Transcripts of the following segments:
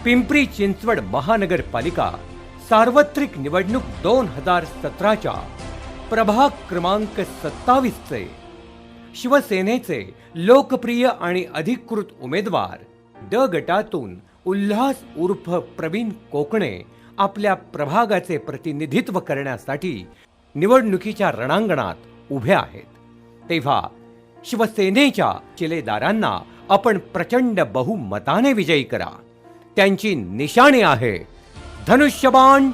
पिंपरी चिंचवड महानगरपालिका सार्वत्रिक निवडणूक 2017च्या प्रभाग क्रमांक 27 चे शिवसेनेचे लोकप्रिय आणि अधिकृत उमेदवार ड गटातून उल्हास उर्फ प्रवीण कोकणे आपल्या प्रभागाचे प्रतिनिधित्व करण्यासाठी निवडणुकीच्या रणांगणात उभे आहेत। तेव्हा शिवसेनेच्या शिलेदारांना आपण प्रचंड बहुमताने विजयी करा। त्यांची निशाणी आहे धनुष्यबाण,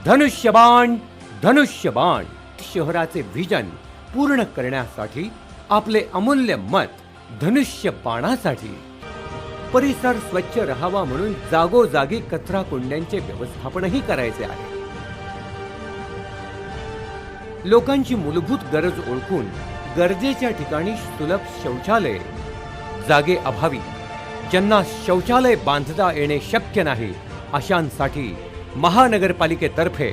धनुष्यबाण, धनुष्यबाण। शहराचे व्हिजन पूर्ण करण्यासाठी आपले अमूल्य मत धनुष्यबाणासाठी। परिसर स्वच्छ राहावा म्हणून जागोजागी कचरा कुंड्यांचे व्यवस्थापनही करायचे आहे। लोकांची मूलभूत गरज ओळखून गरजेच्या ठिकाणी सुलभ शौचालय, जागे अभावी ज्यांना शौचालय बांधता येणे शक्य नाही अशांसाठी महानगरपालिकेतर्फे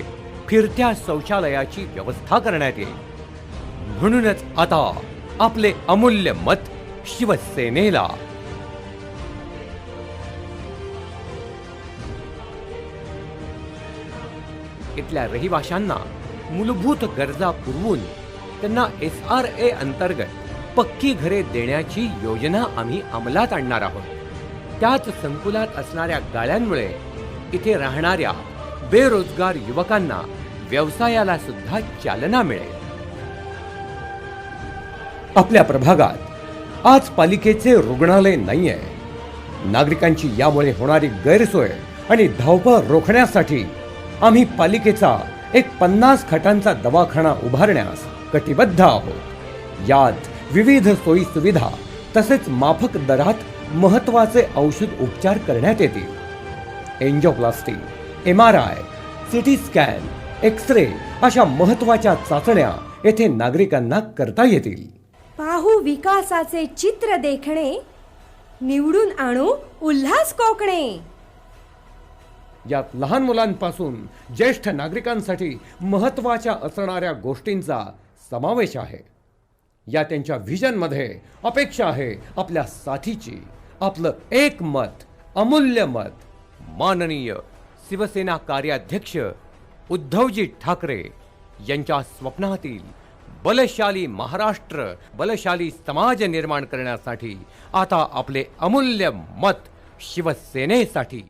फिरत्या शौचालयाची व्यवस्था करण्यात येईल। म्हणूनच आता आपले अमूल्य मत शिवसेनेला। इथल्या रहिवाशांना मूलभूत गरजा पुरवून त्यांना SRA अंतर्गत पक्की घरे देण्याची योजना आम्ही अंमलात आणणार आहोत। त्याच संकुलात असणाऱ्या गाळ्यांमुळे इथे राहणाऱ्या बेरोजगार युवकांना व्यवसायाला सुद्धा चालना मिळेल। आपल्या प्रभागात आज पालिकेचे रुग्णालय नाहीये। नागरिकांची यामुळे होणारी गैरसोय आणि धावपळ रोखण्यासाठी आम्ही पालिकेचा एक 50 खाटांचा दवाखाना उभारण्यास कटिबद्ध आहोत। यात विविध सोयी सुविधा तसेच माफक दरात महत्त्वाचे औषध उपचार करण्यात येतील। एंजिओप्लास्टी, MRI, CT स्कॅन, एक्सरे अशा महत्त्वाच्या चाचण्या येथे नागरिकांना करता येतील। पाहू विकासाचे चित्र देखणे, निवडून आणू उल्हास कोकणे। यात लहान मुलांपासून ज्येष्ठ नागरिकांसाठी महत्त्वाच्या असणाऱ्या गोष्टींचा समावेश आहे। या त्यांच्या व्हिजनमध्ये अपेक्षा आहे आपल्या साथीची। आपलं एक मत, अमूल्य मत माननीय शिवसेना कार्याध्यक्ष उद्धवजी ठाकरे यांच्या स्वप्नातील बलशाली महाराष्ट्र, बलशाली समाज निर्माण करण्यासाठी आता आपले अमूल्य मत शिवसेनेसाठी।